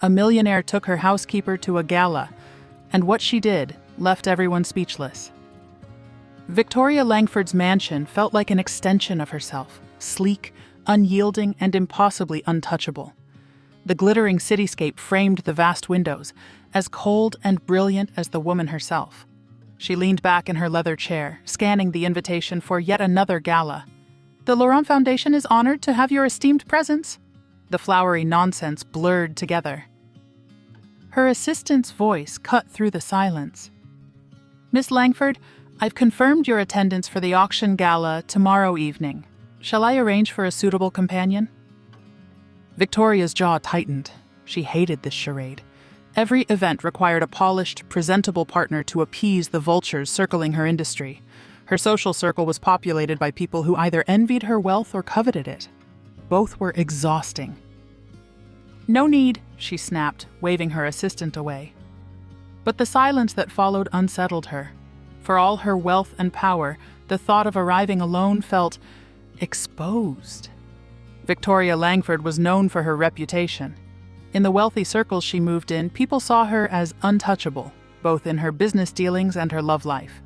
A millionaire took her housekeeper to a gala, and what she did left everyone speechless. Victoria Langford's mansion felt like an extension of herself, sleek, unyielding, and impossibly untouchable. The glittering cityscape framed the vast windows, as cold and brilliant as the woman herself. She leaned back in her leather chair, scanning the invitation for yet another gala. "The Laurent Foundation is honored to have your esteemed presence." The flowery nonsense blurred together. Her assistant's voice cut through the silence. "Miss Langford, I've confirmed your attendance for the auction gala tomorrow evening. Shall I arrange for a suitable companion?" Victoria's jaw tightened. She hated this charade. Every event required a polished, presentable partner to appease the vultures circling her industry. Her social circle was populated by people who either envied her wealth or coveted it. Both were exhausting. "No need," she snapped, waving her assistant away. But the silence that followed unsettled her. For all her wealth and power, the thought of arriving alone felt exposed. Victoria Langford was known for her reputation. In the wealthy circles she moved in, people saw her as untouchable, both in her business dealings and her love life.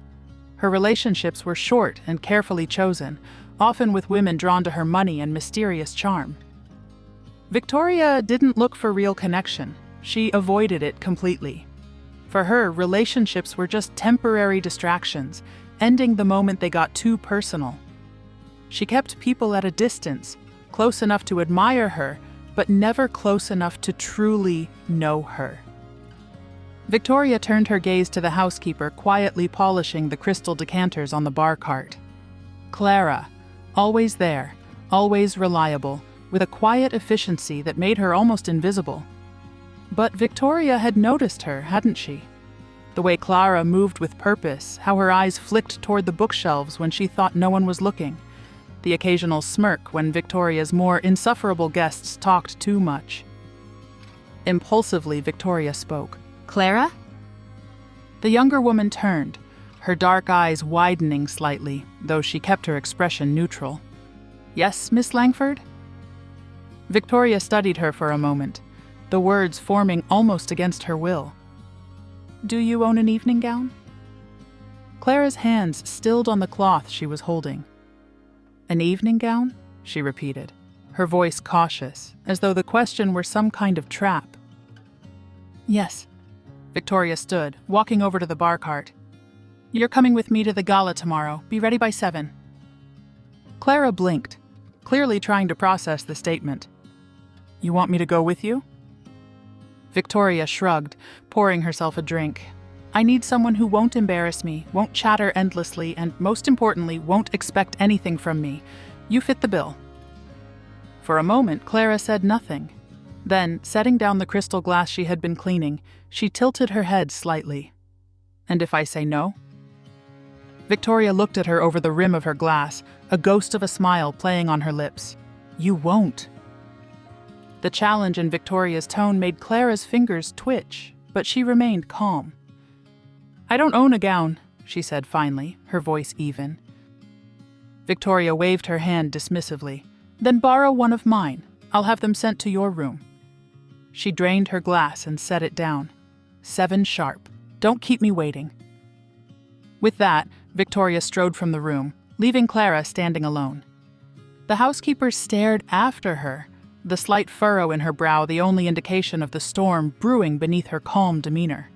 Her relationships were short and carefully chosen, often with women drawn to her money and mysterious charm. Victoria didn't look for real connection. She avoided it completely. For her, relationships were just temporary distractions, ending the moment they got too personal. She kept people at a distance, close enough to admire her, but never close enough to truly know her. Victoria turned her gaze to the housekeeper, quietly polishing the crystal decanters on the bar cart. Clara, always there, always reliable, with a quiet efficiency that made her almost invisible. But Victoria had noticed her, hadn't she? The way Clara moved with purpose, how her eyes flicked toward the bookshelves when she thought no one was looking. The occasional smirk when Victoria's more insufferable guests talked too much. Impulsively, Victoria spoke. "Clara?" The younger woman turned, her dark eyes widening slightly, though she kept her expression neutral. "Yes, Miss Langford?" Victoria studied her for a moment, the words forming almost against her will. "Do you own an evening gown?" Clara's hands stilled on the cloth she was holding. "An evening gown?" she repeated, her voice cautious, as though the question were some kind of trap. "Yes." Victoria stood, walking over to the bar cart. "You're coming with me to the gala tomorrow. Be ready by 7. Clara blinked, clearly trying to process the statement. "You want me to go with you?" Victoria shrugged, pouring herself a drink. "I need someone who won't embarrass me, won't chatter endlessly, and most importantly, won't expect anything from me. You fit the bill." For a moment, Clara said nothing. Then, setting down the crystal glass she had been cleaning, she tilted her head slightly. "And if I say no?" Victoria looked at her over the rim of her glass, a ghost of a smile playing on her lips. "You won't." The challenge in Victoria's tone made Clara's fingers twitch, but she remained calm. "I don't own a gown," she said finally, her voice even. Victoria waved her hand dismissively. "Then borrow one of mine. I'll have them sent to your room." She drained her glass and set it down. 7 sharp. Don't keep me waiting." With that, Victoria strode from the room, leaving Clara standing alone. The housekeeper stared after her, the slight furrow in her brow the only indication of the storm brewing beneath her calm demeanor.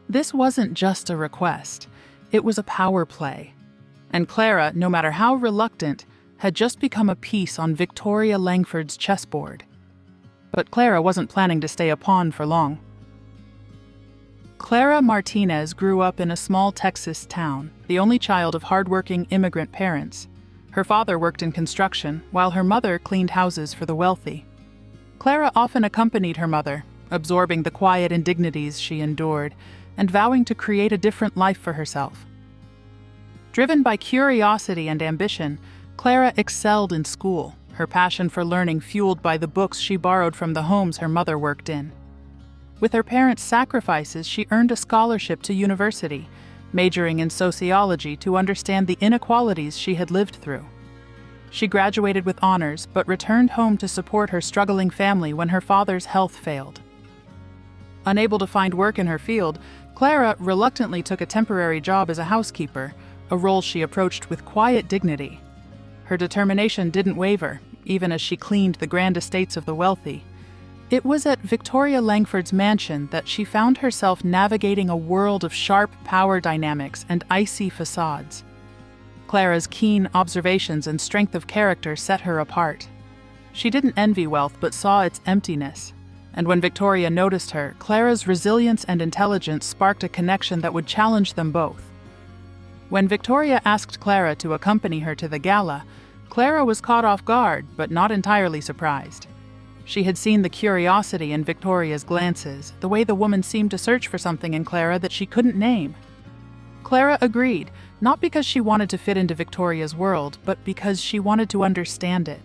This wasn't just a request, it was a power play. And Clara, no matter how reluctant, had just become a piece on Victoria Langford's chessboard. But Clara wasn't planning to stay a pawn for long. Clara Martinez grew up in a small Texas town, the only child of hardworking immigrant parents. Her father worked in construction, while her mother cleaned houses for the wealthy. Clara often accompanied her mother, absorbing the quiet indignities she endured, and vowing to create a different life for herself. Driven by curiosity and ambition, Clara excelled in school, her passion for learning fueled by the books she borrowed from the homes her mother worked in. With her parents' sacrifices, she earned a scholarship to university, majoring in sociology to understand the inequalities she had lived through. She graduated with honors, but returned home to support her struggling family when her father's health failed. Unable to find work in her field, Clara reluctantly took a temporary job as a housekeeper, a role she approached with quiet dignity. Her determination didn't waver, even as she cleaned the grand estates of the wealthy. It was at Victoria Langford's mansion that she found herself navigating a world of sharp power dynamics and icy facades. Clara's keen observations and strength of character set her apart. She didn't envy wealth but saw its emptiness. And when Victoria noticed her, Clara's resilience and intelligence sparked a connection that would challenge them both. When Victoria asked Clara to accompany her to the gala, Clara was caught off guard, but not entirely surprised. She had seen the curiosity in Victoria's glances, the way the woman seemed to search for something in Clara that she couldn't name. Clara agreed, not because she wanted to fit into Victoria's world, but because she wanted to understand it,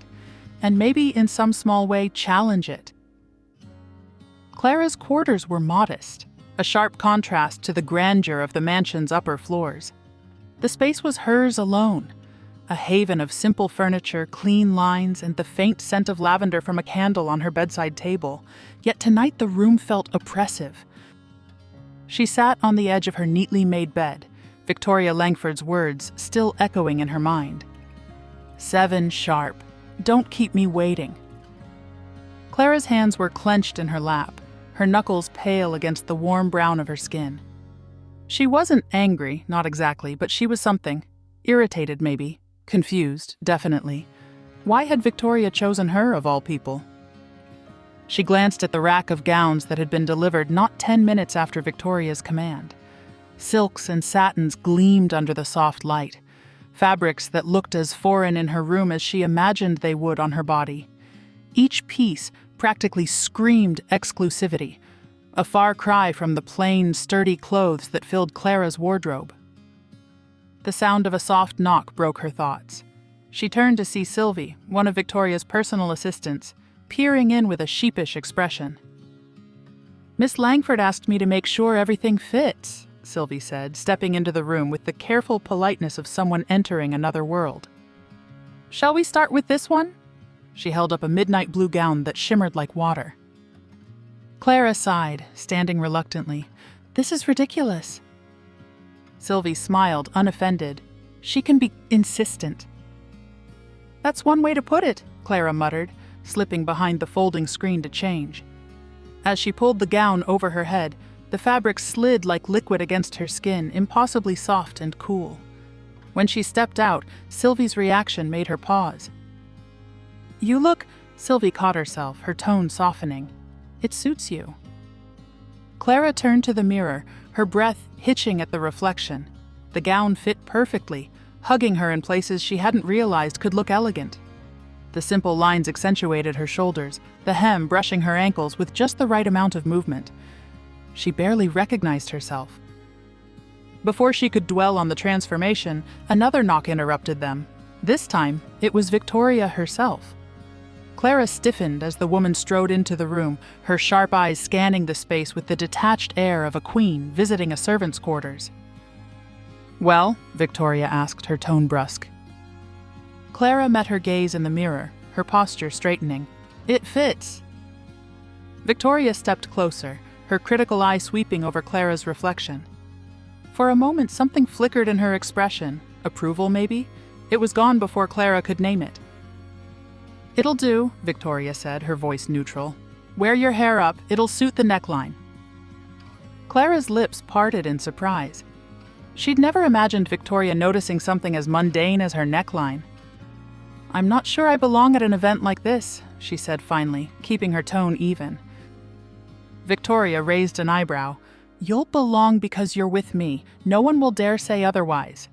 and maybe in some small way challenge it. Clara's quarters were modest, a sharp contrast to the grandeur of the mansion's upper floors. The space was hers alone, a haven of simple furniture, clean lines, and the faint scent of lavender from a candle on her bedside table. Yet tonight the room felt oppressive. She sat on the edge of her neatly made bed, Victoria Langford's words still echoing in her mind. 7 sharp. Don't keep me waiting. Clara's hands were clenched in her lap, her knuckles pale against the warm brown of her skin. She wasn't angry, not exactly, but she was something. Irritated, maybe. Confused, definitely. Why had Victoria chosen her, of all people? She glanced at the rack of gowns that had been delivered not 10 minutes after Victoria's command. Silks and satins gleamed under the soft light, fabrics that looked as foreign in her room as she imagined they would on her body. Each piece practically screamed exclusivity, a far cry from the plain, sturdy clothes that filled Clara's wardrobe. The sound of a soft knock broke her thoughts. She turned to see Sylvie, one of Victoria's personal assistants, peering in with a sheepish expression. "Miss Langford asked me to make sure everything fits," Sylvie said, stepping into the room with the careful politeness of someone entering another world. "Shall we start with this one?" She held up a midnight blue gown that shimmered like water. Clara sighed, standing reluctantly. "This is ridiculous." Sylvie smiled, unoffended. She can be insistent. "That's one way to put it," Clara muttered, slipping behind the folding screen to change. As she pulled the gown over her head, the fabric slid like liquid against her skin, impossibly soft and cool. When she stepped out, Sylvie's reaction made her pause. "You look—" Sylvie caught herself, her tone softening. "It suits you." Clara turned to the mirror, her breath hitching at the reflection. The gown fit perfectly, hugging her in places she hadn't realized could look elegant. The simple lines accentuated her shoulders, the hem brushing her ankles with just the right amount of movement. She barely recognized herself. Before she could dwell on the transformation, another knock interrupted them. This time, it was Victoria herself. Clara stiffened as the woman strode into the room, her sharp eyes scanning the space with the detached air of a queen visiting a servant's quarters. "Well?" Victoria asked, her tone brusque. Clara met her gaze in the mirror, her posture straightening. "It fits." Victoria stepped closer, her critical eye sweeping over Clara's reflection. For a moment, something flickered in her expression. Approval, maybe? It was gone before Clara could name it. "It'll do," Victoria said, her voice neutral. "Wear your hair up, it'll suit the neckline." Clara's lips parted in surprise. She'd never imagined Victoria noticing something as mundane as her neckline. "I'm not sure I belong at an event like this," she said finally, keeping her tone even. Victoria raised an eyebrow. "You'll belong because you're with me. No one will dare say otherwise."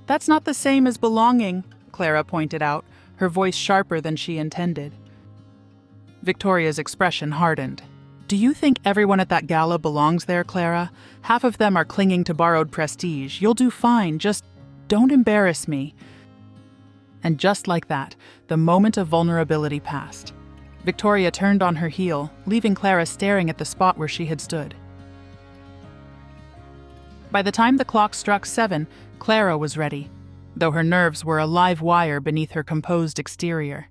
"That's not the same as belonging," Clara pointed out, her voice sharper than she intended. Victoria's expression hardened. "Do you think everyone at that gala belongs there, Clara? Half of them are clinging to borrowed prestige. You'll do fine, just don't embarrass me." And just like that, the moment of vulnerability passed. Victoria turned on her heel, leaving Clara staring at the spot where she had stood. By the time the clock struck 7, Clara was ready, though her nerves were a live wire beneath her composed exterior.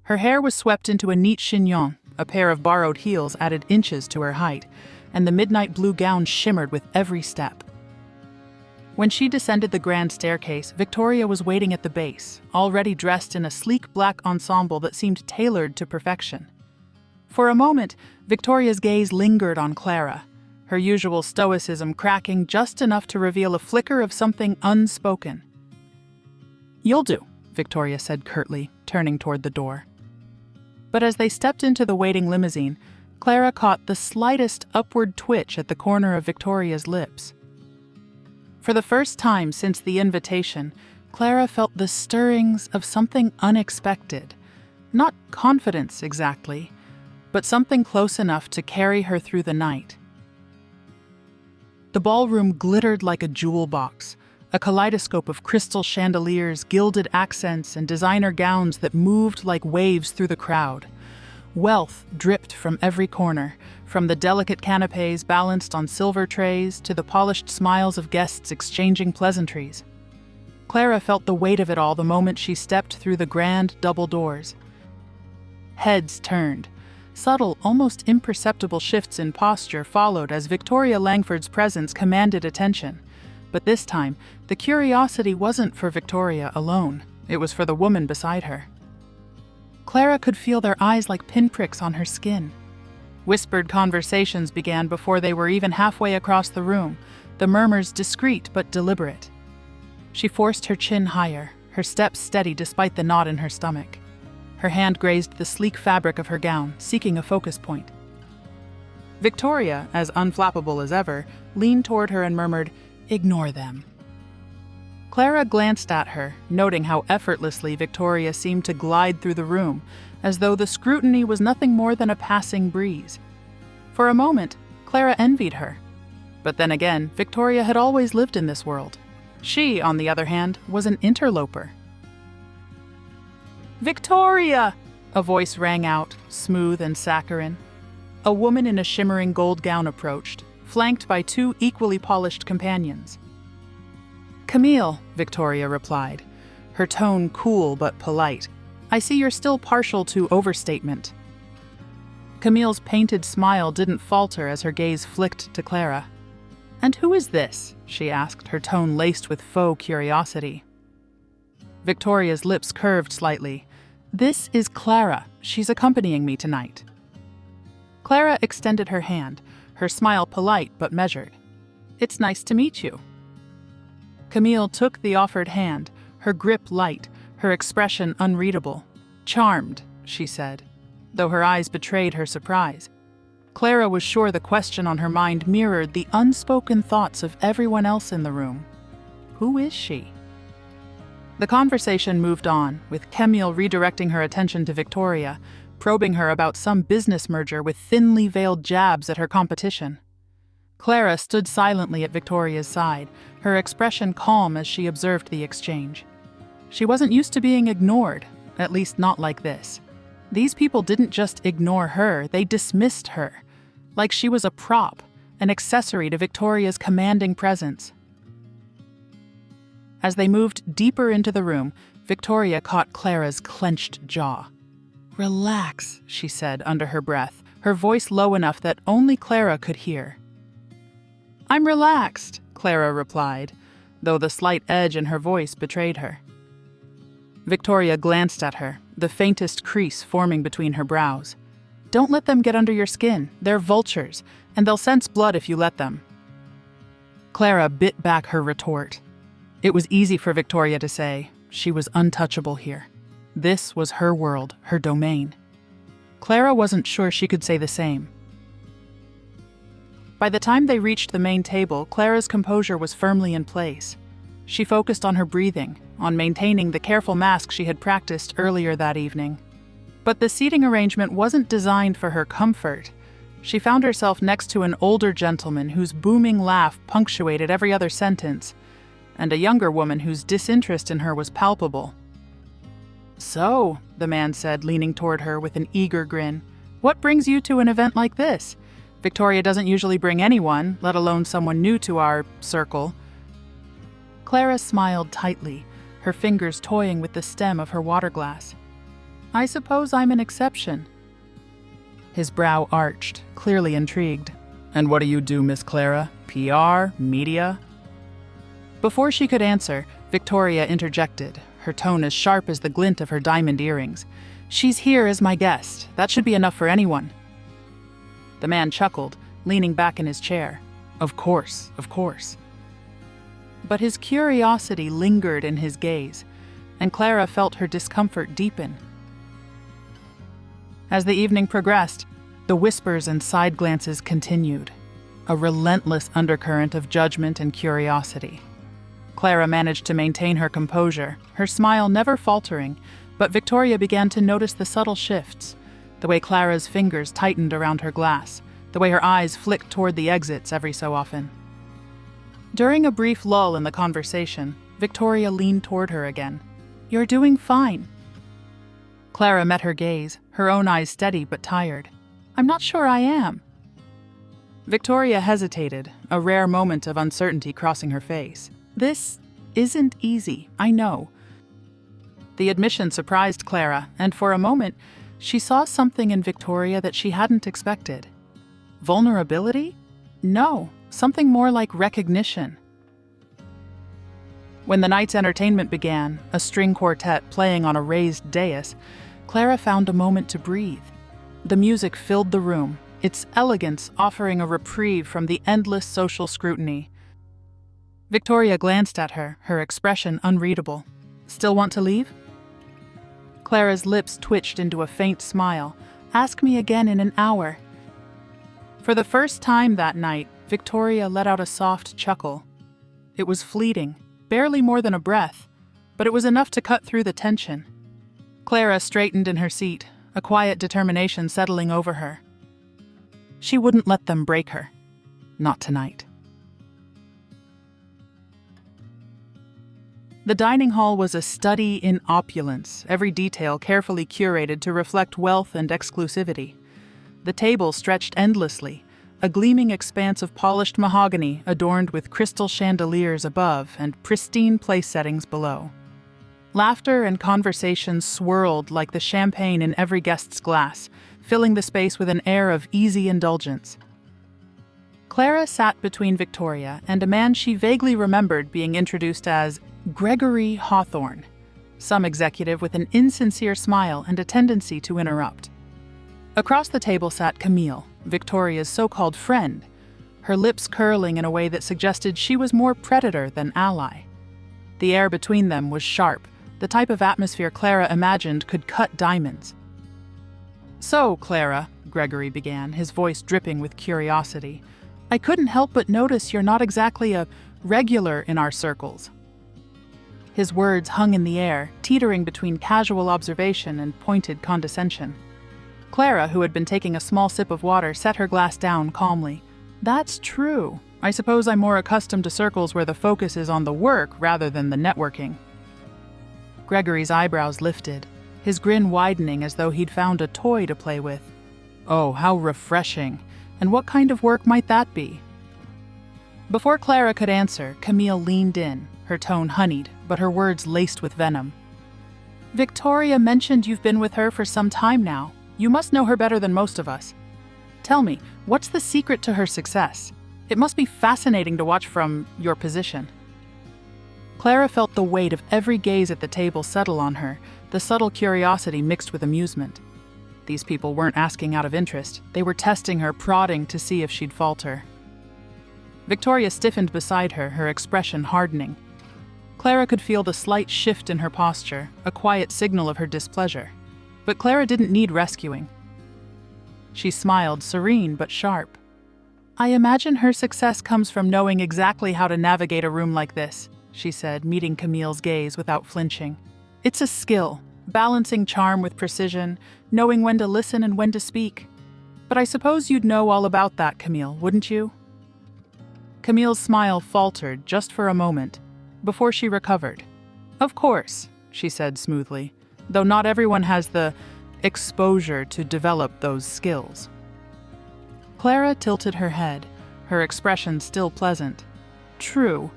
Her hair was swept into a neat chignon, A pair of borrowed heels added inches to her height, and the midnight blue gown shimmered with every step. When she descended the grand staircase, Victoria was waiting at the base, already dressed in a sleek black ensemble that seemed tailored to perfection. For a moment, Victoria's gaze lingered on Clara, her usual stoicism cracking just enough to reveal a flicker of something unspoken. "You'll do," Victoria said curtly, turning toward the door. But as they stepped into the waiting limousine, Clara caught the slightest upward twitch at the corner of Victoria's lips. For the first time since the invitation, Clara felt the stirrings of something unexpected. Not confidence exactly, but something close enough to carry her through the night. The ballroom glittered like a jewel box, a kaleidoscope of crystal chandeliers, gilded accents, and designer gowns that moved like waves through the crowd. Wealth dripped from every corner, from the delicate canapés balanced on silver trays to the polished smiles of guests exchanging pleasantries. Clara felt the weight of it all the moment she stepped through the grand double doors. Heads turned. Subtle, almost imperceptible shifts in posture followed as Victoria Langford's presence commanded attention. But this time, the curiosity wasn't for Victoria alone. It was for the woman beside her. Clara could feel their eyes like pinpricks on her skin. Whispered conversations began before they were even halfway across the room, the murmurs discreet but deliberate. She forced her chin higher, her steps steady despite the knot in her stomach. Her hand grazed the sleek fabric of her gown, seeking a focus point. Victoria, as unflappable as ever, leaned toward her and murmured, "Ignore them." Clara glanced at her, noting how effortlessly Victoria seemed to glide through the room, as though the scrutiny was nothing more than a passing breeze. For a moment, Clara envied her. But then again, Victoria had always lived in this world. She, on the other hand, was an interloper. "Victoria!" a voice rang out, smooth and saccharine. A woman in a shimmering gold gown approached, flanked by two equally polished companions. "Camille," Victoria replied, her tone cool but polite. "I see you're still partial to overstatement." Camille's painted smile didn't falter as her gaze flicked to Clara. "And who is this?" she asked, her tone laced with faux curiosity. Victoria's lips curved slightly. "This is Clara. She's accompanying me tonight." Clara extended her hand, her smile polite but measured. "It's nice to meet you." Camille took the offered hand, her grip light, her expression unreadable. "Charmed," she said, though her eyes betrayed her surprise. Clara was sure the question on her mind mirrored the unspoken thoughts of everyone else in the room. Who is she? The conversation moved on, with Camille redirecting her attention to Victoria, probing her about some business merger with thinly veiled jabs at her competition. Clara stood silently at Victoria's side, her expression calm as she observed the exchange. She wasn't used to being ignored, at least not like this. These people didn't just ignore her, they dismissed her, like she was a prop, an accessory to Victoria's commanding presence. As they moved deeper into the room, Victoria caught Clara's clenched jaw. "Relax," she said under her breath, her voice low enough that only Clara could hear. "I'm relaxed," Clara replied, though the slight edge in her voice betrayed her. Victoria glanced at her, the faintest crease forming between her brows. "Don't let them get under your skin. They're vultures, and they'll sense blood if you let them." Clara bit back her retort. It was easy for Victoria to say she was untouchable here. This was her world, her domain. Clara wasn't sure she could say the same. By the time they reached the main table, Clara's composure was firmly in place. She focused on her breathing, on maintaining the careful mask she had practiced earlier that evening. But the seating arrangement wasn't designed for her comfort. She found herself next to an older gentleman whose booming laugh punctuated every other sentence, and a younger woman whose disinterest in her was palpable. "So," the man said, leaning toward her with an eager grin, "what brings you to an event like this? Victoria doesn't usually bring anyone, let alone someone new to our circle." Clara smiled tightly, her fingers toying with the stem of her water glass. "I suppose I'm an exception." His brow arched, clearly intrigued. "And what do you do, Miss Clara? PR? Media?" Before she could answer, Victoria interjected, her tone as sharp as the glint of her diamond earrings. "She's here as my guest. That should be enough for anyone." The man chuckled, leaning back in his chair. Of course. But his curiosity lingered in his gaze, and Clara felt her discomfort deepen. As the evening progressed, the whispers and side glances continued, a relentless undercurrent of judgment and curiosity. Clara managed to maintain her composure, her smile never faltering, but Victoria began to notice the subtle shifts, the way Clara's fingers tightened around her glass, the way her eyes flicked toward the exits every so often. During a brief lull in the conversation, Victoria leaned toward her again. "You're doing fine." Clara met her gaze, her own eyes steady but tired. "I'm not sure I am." Victoria hesitated, a rare moment of uncertainty crossing her face. "This isn't easy, I know." The admission surprised Clara, and for a moment, she saw something in Victoria that she hadn't expected. Vulnerability? No, something more like recognition. When the night's entertainment began, a string quartet playing on a raised dais, Clara found a moment to breathe. The music filled the room, its elegance offering a reprieve from the endless social scrutiny. Victoria glanced at her, her expression unreadable. "Still want to leave?" Clara's lips twitched into a faint smile. "Ask me again in an hour." For the first time that night, Victoria let out a soft chuckle. It was fleeting, barely more than a breath, but it was enough to cut through the tension. Clara straightened in her seat, a quiet determination settling over her. She wouldn't let them break her. Not tonight. The dining hall was a study in opulence, every detail carefully curated to reflect wealth and exclusivity. The table stretched endlessly, a gleaming expanse of polished mahogany adorned with crystal chandeliers above and pristine place settings below. Laughter and conversation swirled like the champagne in every guest's glass, filling the space with an air of easy indulgence. Clara sat between Victoria and a man she vaguely remembered being introduced as Gregory Hawthorne, some executive with an insincere smile and a tendency to interrupt. Across the table sat Camille, Victoria's so-called friend, her lips curling in a way that suggested she was more predator than ally. The air between them was sharp, the type of atmosphere Clara imagined could cut diamonds. "So, Clara," Gregory began, his voice dripping with curiosity, "I couldn't help but notice you're not exactly a regular in our circles." His words hung in the air, teetering between casual observation and pointed condescension. Clara, who had been taking a small sip of water, set her glass down calmly. "That's true. I suppose I'm more accustomed to circles where the focus is on the work rather than the networking." Gregory's eyebrows lifted, his grin widening as though he'd found a toy to play with. "Oh, how refreshing. And what kind of work might that be?" Before Clara could answer, Camille leaned in, her tone honeyed, but her words laced with venom. "Victoria mentioned you've been with her for some time now. You must know her better than most of us. Tell me, what's the secret to her success? It must be fascinating to watch from your position." Clara felt the weight of every gaze at the table settle on her, the subtle curiosity mixed with amusement. These people weren't asking out of interest. They were testing her, prodding to see if she'd falter. Victoria stiffened beside her, her expression hardening. Clara could feel the slight shift in her posture, a quiet signal of her displeasure. But Clara didn't need rescuing. She smiled, serene but sharp. "I imagine her success comes from knowing exactly how to navigate a room like this," she said, meeting Camille's gaze without flinching. "It's a skill, balancing charm with precision, knowing when to listen and when to speak. But I suppose you'd know all about that, Camille, wouldn't you?" Camille's smile faltered just for a moment, before she recovered. "Of course," she said smoothly, "though not everyone has the exposure to develop those skills." Clara tilted her head, her expression still pleasant. "True,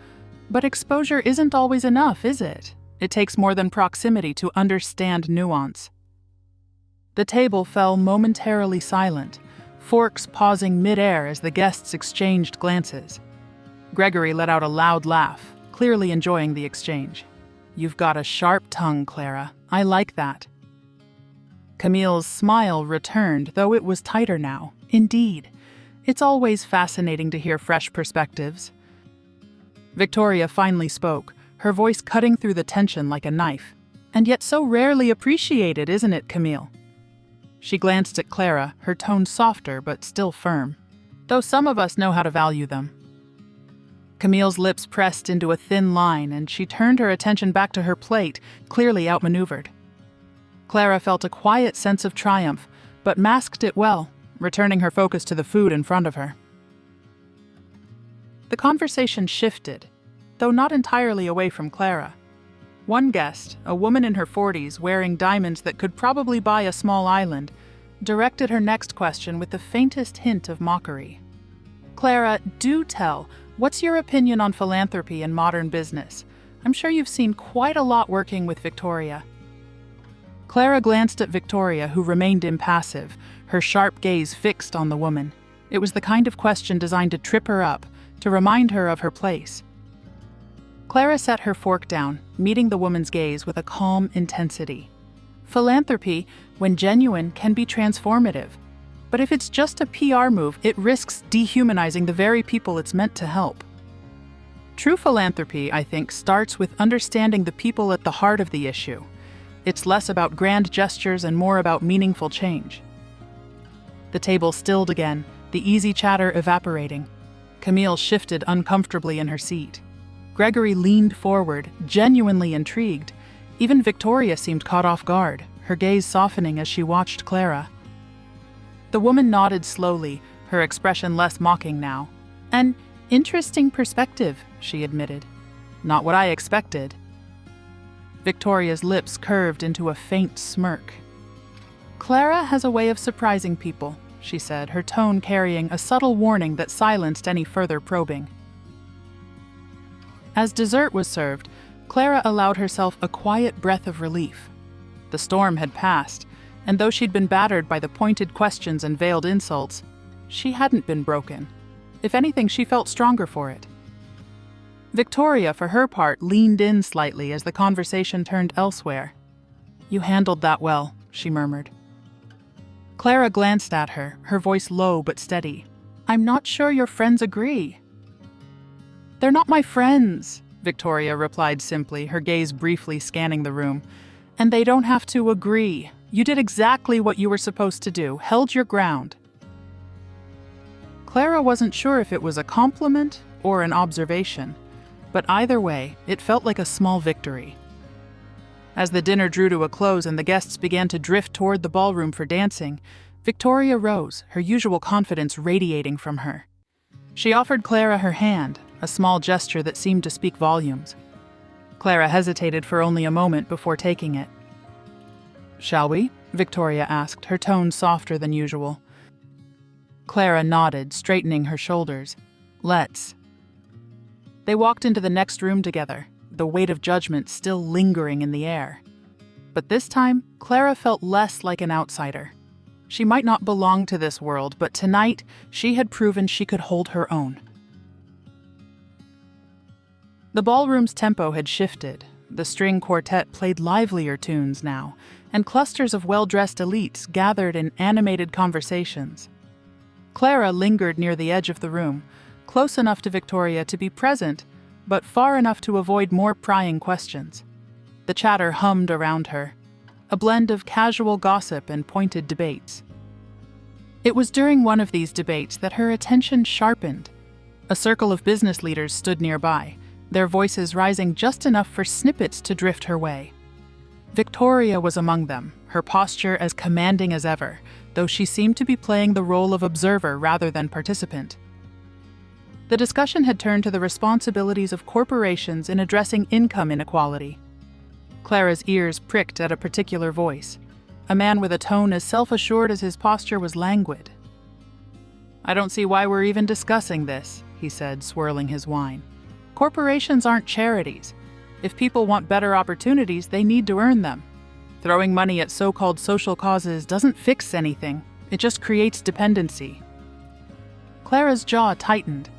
but exposure isn't always enough, is it? It takes more than proximity to understand nuance." The table fell momentarily silent, forks pausing mid-air as the guests exchanged glances. Gregory let out a loud laugh, clearly enjoying the exchange. "You've got a sharp tongue, Clara. I like that." Camille's smile returned, though it was tighter now. Indeed, it's always fascinating to hear fresh perspectives. Victoria finally spoke, her voice cutting through the tension like a knife. "And yet so rarely appreciated, isn't it, Camille?" She glanced at Clara, her tone softer but still firm. "Though some of us know how to value them." Camille's lips pressed into a thin line, and she turned her attention back to her plate, clearly outmaneuvered. Clara felt a quiet sense of triumph, but masked it well, returning her focus to the food in front of her. The conversation shifted, though not entirely away from Clara. One guest, a woman in her 40s wearing diamonds that could probably buy a small island, directed her next question with the faintest hint of mockery. "Clara, do tell, what's your opinion on philanthropy and modern business? I'm sure you've seen quite a lot working with Victoria." Clara glanced at Victoria, who remained impassive, her sharp gaze fixed on the woman. It was the kind of question designed to trip her up, to remind her of her place. Clara set her fork down, meeting the woman's gaze with a calm intensity. Philanthropy, when genuine, can be transformative. But if it's just a PR move, it risks dehumanizing the very people it's meant to help. True philanthropy, I think, starts with understanding the people at the heart of the issue. It's less about grand gestures and more about meaningful change. The table stilled again, the easy chatter evaporating. Camille shifted uncomfortably in her seat. Gregory leaned forward, genuinely intrigued. Even Victoria seemed caught off guard, her gaze softening as she watched Clara. The woman nodded slowly, her expression less mocking now. "An interesting perspective," she admitted. "Not what I expected." Victoria's lips curved into a faint smirk. "Clara has a way of surprising people," she said, her tone carrying a subtle warning that silenced any further probing. As dessert was served, Clara allowed herself a quiet breath of relief. The storm had passed, and though she'd been battered by the pointed questions and veiled insults, she hadn't been broken. If anything, she felt stronger for it. Victoria, for her part, leaned in slightly as the conversation turned elsewhere. "You handled that well," she murmured. Clara glanced at her, her voice low but steady. "I'm not sure your friends agree." "They're not my friends," Victoria replied simply, her gaze briefly scanning the room. "And they don't have to agree. You did exactly what you were supposed to do, held your ground." Clara wasn't sure if it was a compliment or an observation, but either way, it felt like a small victory. As the dinner drew to a close and the guests began to drift toward the ballroom for dancing, Victoria rose, her usual confidence radiating from her. She offered Clara her hand, a small gesture that seemed to speak volumes. Clara hesitated for only a moment before taking it. "Shall we?" Victoria asked, her tone softer than usual. Clara nodded, straightening her shoulders. "Let's." They walked into the next room together, the weight of judgment still lingering in the air. But this time, Clara felt less like an outsider. She might not belong to this world, but tonight, she had proven she could hold her own. The ballroom's tempo had shifted. The string quartet played livelier tunes now, and clusters of well-dressed elites gathered in animated conversations. Clara lingered near the edge of the room, close enough to Victoria to be present, but far enough to avoid more prying questions. The chatter hummed around her, a blend of casual gossip and pointed debates. It was during one of these debates that her attention sharpened. A circle of business leaders stood nearby, their voices rising just enough for snippets to drift her way. Victoria was among them, her posture as commanding as ever, though she seemed to be playing the role of observer rather than participant. The discussion had turned to the responsibilities of corporations in addressing income inequality. Clara's ears pricked at a particular voice, a man with a tone as self-assured as his posture was languid. "I don't see why we're even discussing this," he said, swirling his wine. "Corporations aren't charities. If people want better opportunities, they need to earn them." Throwing money at so-called social causes doesn't fix anything. It just creates dependency. Clara's jaw tightened.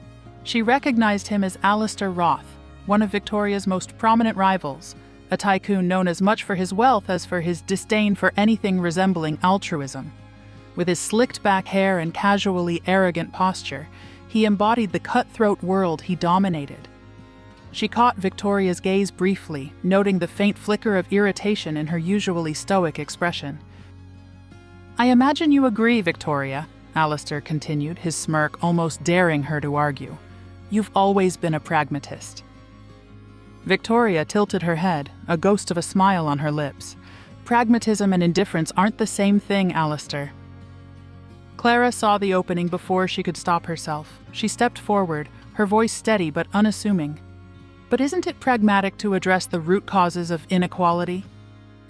She recognized him as Alistair Roth, one of Victoria's most prominent rivals, a tycoon known as much for his wealth as for his disdain for anything resembling altruism. With his slicked-back hair and casually arrogant posture, he embodied the cutthroat world he dominated. She caught Victoria's gaze briefly, noting the faint flicker of irritation in her usually stoic expression. "I imagine you agree, Victoria," Alistair continued, his smirk almost daring her to argue. "You've always been a pragmatist." Victoria tilted her head, a ghost of a smile on her lips. "Pragmatism and indifference aren't the same thing, Alistair." Clara saw the opening before she could stop herself. She stepped forward, her voice steady but unassuming. "But isn't it pragmatic to address the root causes of inequality?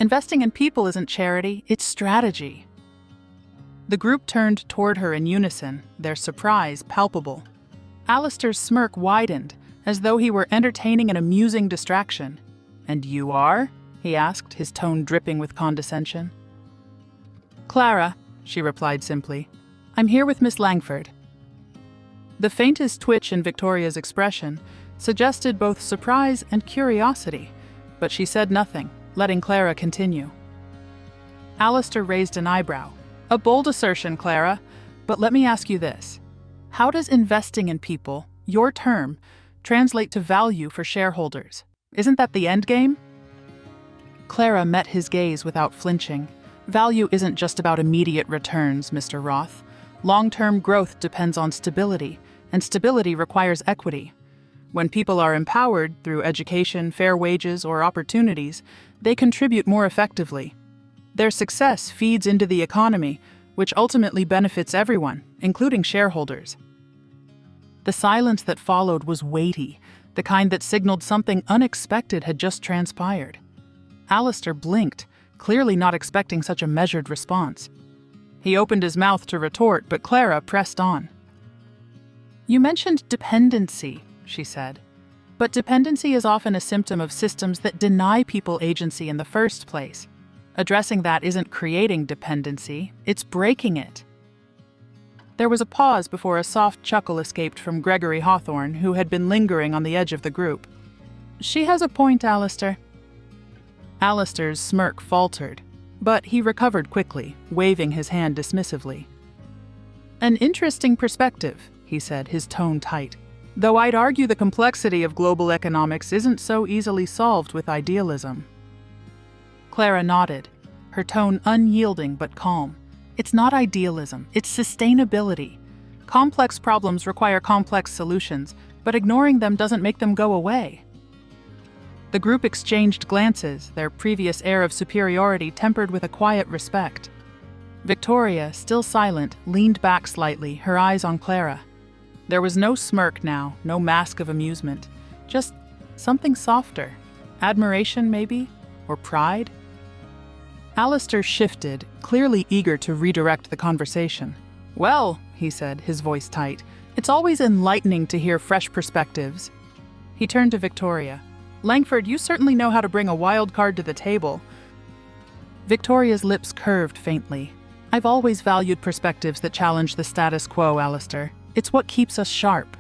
Investing in people isn't charity, it's strategy." The group turned toward her in unison, their surprise palpable. Alistair's smirk widened, as though he were entertaining an amusing distraction. "And you are?" he asked, his tone dripping with condescension. "Clara," she replied simply. "I'm here with Miss Langford." The faintest twitch in Victoria's expression suggested both surprise and curiosity, but she said nothing, letting Clara continue. Alistair raised an eyebrow. "A bold assertion, Clara, but let me ask you this. How does investing in people, your term, translate to value for shareholders? Isn't that the end game?" Clara met his gaze without flinching. "Value isn't just about immediate returns, Mr. Roth. Long-term growth depends on stability, and stability requires equity. When people are empowered through education, fair wages, or opportunities, they contribute more effectively. Their success feeds into the economy, which ultimately benefits everyone, including shareholders." The silence that followed was weighty, the kind that signaled something unexpected had just transpired. Alistair blinked, clearly not expecting such a measured response. He opened his mouth to retort, but Clara pressed on. "You mentioned dependency," she said. "But dependency is often a symptom of systems that deny people agency in the first place. Addressing that isn't creating dependency, it's breaking it." There was a pause before a soft chuckle escaped from Gregory Hawthorne, who had been lingering on the edge of the group. "She has a point, Alistair." Alistair's smirk faltered, but he recovered quickly, waving his hand dismissively. "An interesting perspective," he said, his tone tight. "Though I'd argue the complexity of global economics isn't so easily solved with idealism." Clara nodded, her tone unyielding but calm. "It's not idealism, it's sustainability. Complex problems require complex solutions, but ignoring them doesn't make them go away." The group exchanged glances, their previous air of superiority tempered with a quiet respect. Victoria, still silent, leaned back slightly, her eyes on Clara. There was no smirk now, no mask of amusement, just something softer. Admiration, maybe? Or pride? Alistair shifted, clearly eager to redirect the conversation. "Well," he said, his voice tight, "it's always enlightening to hear fresh perspectives." He turned to Victoria. "Langford, you certainly know how to bring a wild card to the table." Victoria's lips curved faintly. "I've always valued perspectives that challenge the status quo, Alistair. It's what keeps us sharp."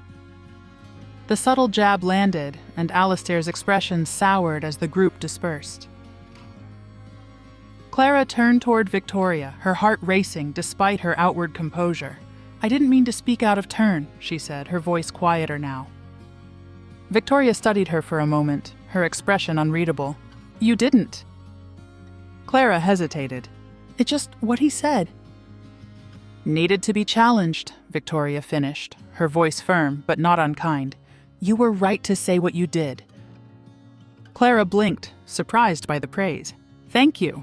The subtle jab landed, and Alistair's expression soured as the group dispersed. Clara turned toward Victoria, her heart racing despite her outward composure. "I didn't mean to speak out of turn," she said, her voice quieter now. Victoria studied her for a moment, her expression unreadable. "You didn't." Clara hesitated. "It's just what he said." "Needed to be challenged," Victoria finished, her voice firm but not unkind. "You were right to say what you did." Clara blinked, surprised by the praise. "Thank you."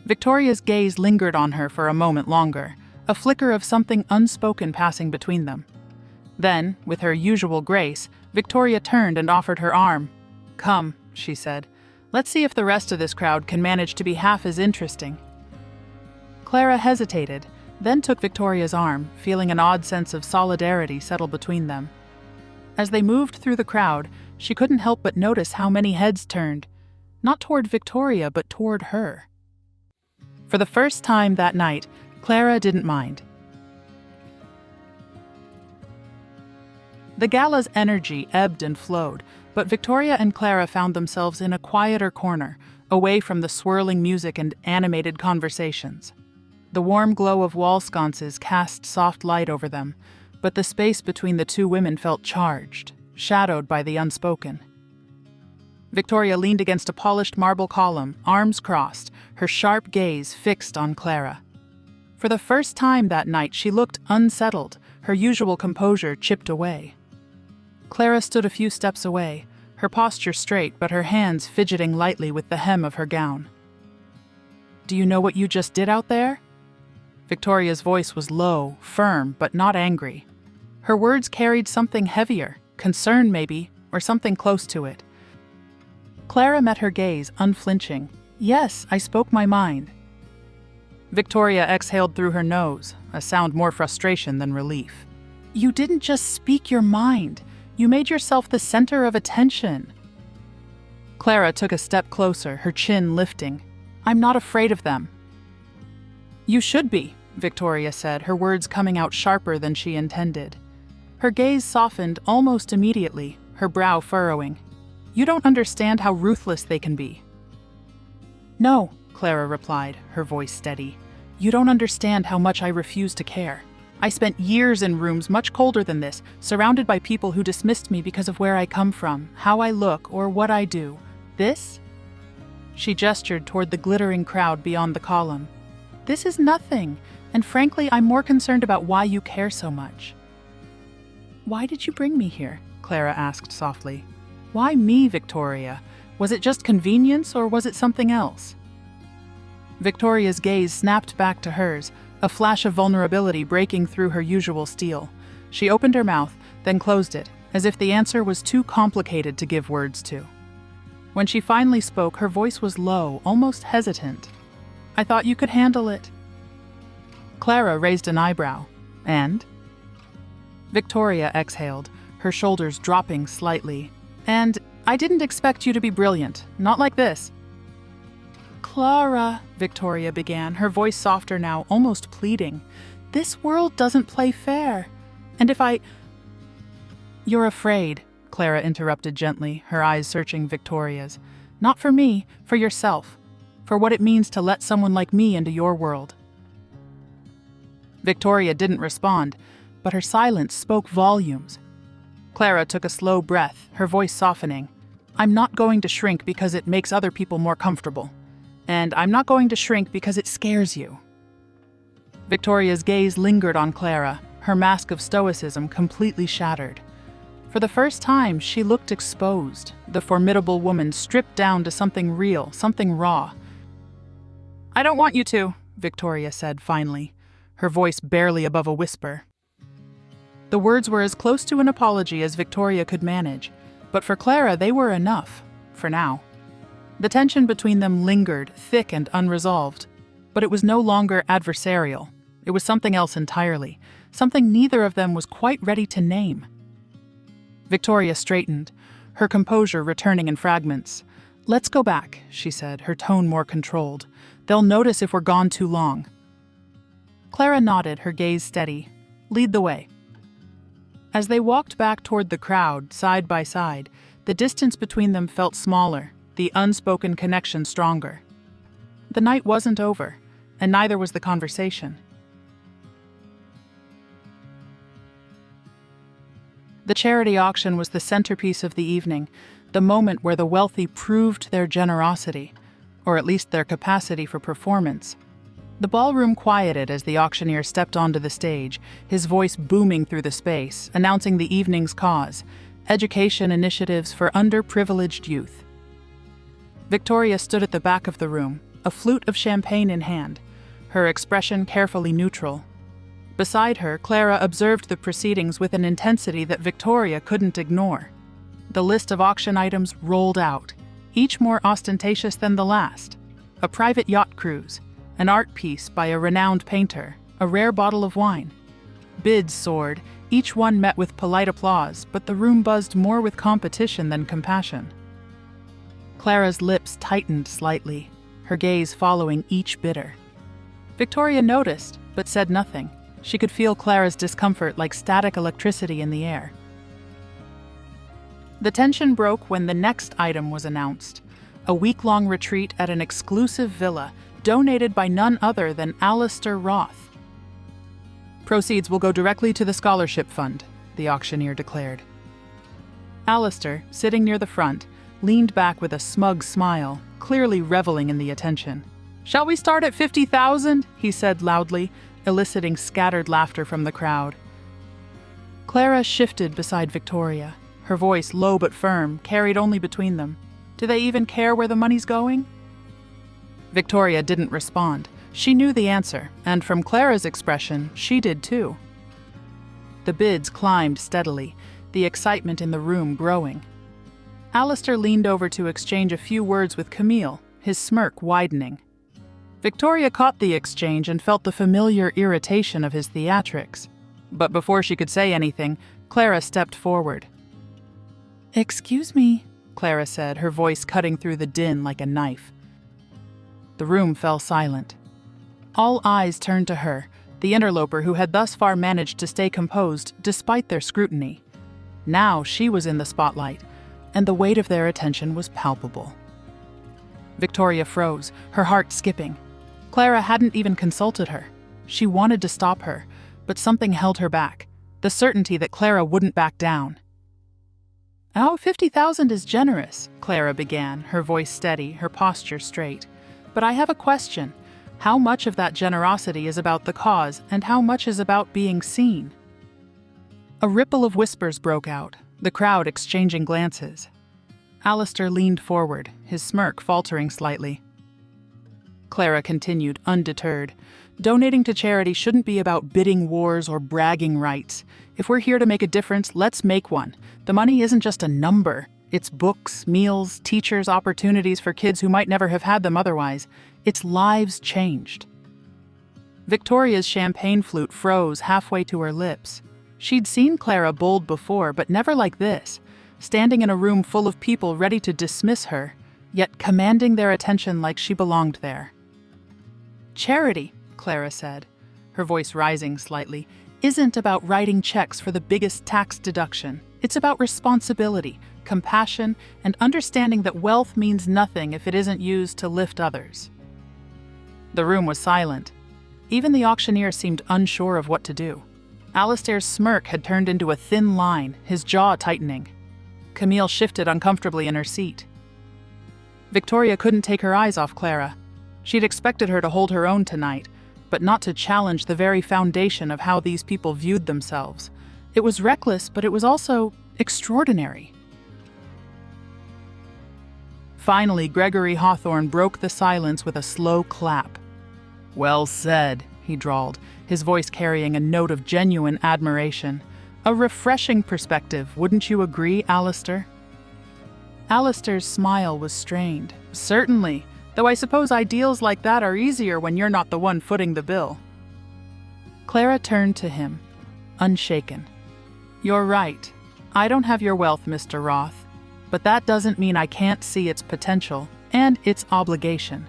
Victoria's gaze lingered on her for a moment longer, a flicker of something unspoken passing between them. Then, with her usual grace, Victoria turned and offered her arm. "Come," she said. "Let's see if the rest of this crowd can manage to be half as interesting." Clara hesitated, then took Victoria's arm, feeling an odd sense of solidarity settle between them. As they moved through the crowd, she couldn't help but notice how many heads turned. not toward Victoria, but toward her. For the first time that night, Clara didn't mind. The gala's energy ebbed and flowed, but Victoria and Clara found themselves in a quieter corner, away from the swirling music and animated conversations. The warm glow of wall sconces cast soft light over them, but the space between the two women felt charged, shadowed by the unspoken. Victoria leaned against a polished marble column, arms crossed, her sharp gaze fixed on Clara. For the first time that night, she looked unsettled, her usual composure chipped away. Clara stood a few steps away, her posture straight but her hands fidgeting lightly with the hem of her gown. "Do you know what you just did out there?" Victoria's voice was low, firm, but not angry. Her words carried something heavier, concern maybe, or something close to it. Clara met her gaze, unflinching. "Yes, I spoke my mind." Victoria exhaled through her nose, a sound more frustration than relief. "You didn't just speak your mind. You made yourself the center of attention." Clara took a step closer, her chin lifting. "I'm not afraid of them." "You should be," Victoria said, her words coming out sharper than she intended. Her gaze softened almost immediately, her brow furrowing. "You don't understand how ruthless they can be." "No," Clara replied, her voice steady. "You don't understand how much I refuse to care. I spent years in rooms much colder than this, surrounded by people who dismissed me because of where I come from, how I look, or what I do. This?" She gestured toward the glittering crowd beyond the column. "This is nothing, and frankly, I'm more concerned about why you care so much." "Why did you bring me here?" Clara asked softly. "Why me, Victoria? Was it just convenience, or was it something else?" Victoria's gaze snapped back to hers, a flash of vulnerability breaking through her usual steel. She opened her mouth, then closed it, as if the answer was too complicated to give words to. When she finally spoke, her voice was low, almost hesitant. "I thought you could handle it." Clara raised an eyebrow. "And?" Victoria exhaled, her shoulders dropping slightly. "And I didn't expect you to be brilliant, not like this." "Clara," Victoria began, her voice softer now, almost pleading. "This world doesn't play fair. And if I—" "You're afraid," Clara interrupted gently, her eyes searching Victoria's. "Not for me, for yourself. For what it means to let someone like me into your world." Victoria didn't respond, but her silence spoke volumes. Clara took a slow breath, her voice softening. "I'm not going to shrink because it makes other people more comfortable. And I'm not going to shrink because it scares you." Victoria's gaze lingered on Clara, her mask of stoicism completely shattered. For the first time, she looked exposed, the formidable woman stripped down to something real, something raw. "I don't want you to," Victoria said finally, her voice barely above a whisper. The words were as close to an apology as Victoria could manage, but for Clara they were enough, for now. The tension between them lingered, thick and unresolved, but it was no longer adversarial. It was something else entirely, something neither of them was quite ready to name. Victoria straightened, her composure returning in fragments. "Let's go back," she said, her tone more controlled. "They'll notice if we're gone too long." Clara nodded, her gaze steady. "Lead the way." As they walked back toward the crowd, side by side, the distance between them felt smaller, the unspoken connection stronger. The night wasn't over, and neither was the conversation. The charity auction was the centerpiece of the evening, the moment where the wealthy proved their generosity, or at least their capacity for performance. The ballroom quieted as the auctioneer stepped onto the stage, his voice booming through the space, announcing the evening's cause: education initiatives for underprivileged youth. Victoria stood at the back of the room, a flute of champagne in hand, her expression carefully neutral. Beside her, Clara observed the proceedings with an intensity that Victoria couldn't ignore. The list of auction items rolled out, each more ostentatious than the last. A private yacht cruise, an art piece by a renowned painter, a rare bottle of wine. Bids soared, each one met with polite applause, but the room buzzed more with competition than compassion. Clara's lips tightened slightly, her gaze following each bidder. Victoria noticed, but said nothing. She could feel Clara's discomfort like static electricity in the air. The tension broke when the next item was announced: a week-long retreat at an exclusive villa donated by none other than Alistair Roth. "Proceeds will go directly to the scholarship fund," the auctioneer declared. Alistair, sitting near the front, leaned back with a smug smile, clearly reveling in the attention. "Shall we start at 50,000? He said loudly, eliciting scattered laughter from the crowd. Clara shifted beside Victoria, her voice low but firm, carried only between them. "Do they even care where the money's going?" Victoria didn't respond. She knew the answer, and from Clara's expression, she did too. The bids climbed steadily, the excitement in the room growing. Alistair leaned over to exchange a few words with Camille, his smirk widening. Victoria caught the exchange and felt the familiar irritation of his theatrics. But before she could say anything, Clara stepped forward. "Excuse me," Clara said, her voice cutting through the din like a knife. The room fell silent. All eyes turned to her, the interloper who had thus far managed to stay composed despite their scrutiny. Now she was in the spotlight, and the weight of their attention was palpable. Victoria froze, her heart skipping. Clara hadn't even consulted her. She wanted to stop her, but something held her back, the certainty that Clara wouldn't back down. "Oh, 50,000 is generous," Clara began, her voice steady, her posture straight. "But I have a question. How much of that generosity is about the cause, and how much is about being seen?" A ripple of whispers broke out, the crowd exchanging glances. Alistair leaned forward, his smirk faltering slightly. Clara continued, undeterred. "Donating to charity shouldn't be about bidding wars or bragging rights. If we're here to make a difference, let's make one. The money isn't just a number. It's books, meals, teachers, opportunities for kids who might never have had them otherwise. It's lives changed." Victoria's champagne flute froze halfway to her lips. She'd seen Clara bold before, but never like this, standing in a room full of people ready to dismiss her, yet commanding their attention like she belonged there. "Charity," Clara said, her voice rising slightly, "isn't about writing checks for the biggest tax deduction. It's about responsibility, compassion, and understanding that wealth means nothing if it isn't used to lift others." The room was silent. Even the auctioneer seemed unsure of what to do. Alistair's smirk had turned into a thin line, his jaw tightening. Camille shifted uncomfortably in her seat. Victoria couldn't take her eyes off Clara. She'd expected her to hold her own tonight, but not to challenge the very foundation of how these people viewed themselves. It was reckless, but it was also extraordinary. Finally, Gregory Hawthorne broke the silence with a slow clap. "Well said," he drawled, his voice carrying a note of genuine admiration. "A refreshing perspective, wouldn't you agree, Alistair?" Alistair's smile was strained. "Certainly, though I suppose ideals like that are easier when you're not the one footing the bill." Clara turned to him, unshaken. "You're right. I don't have your wealth, Mr. Roth, but that doesn't mean I can't see its potential and its obligation."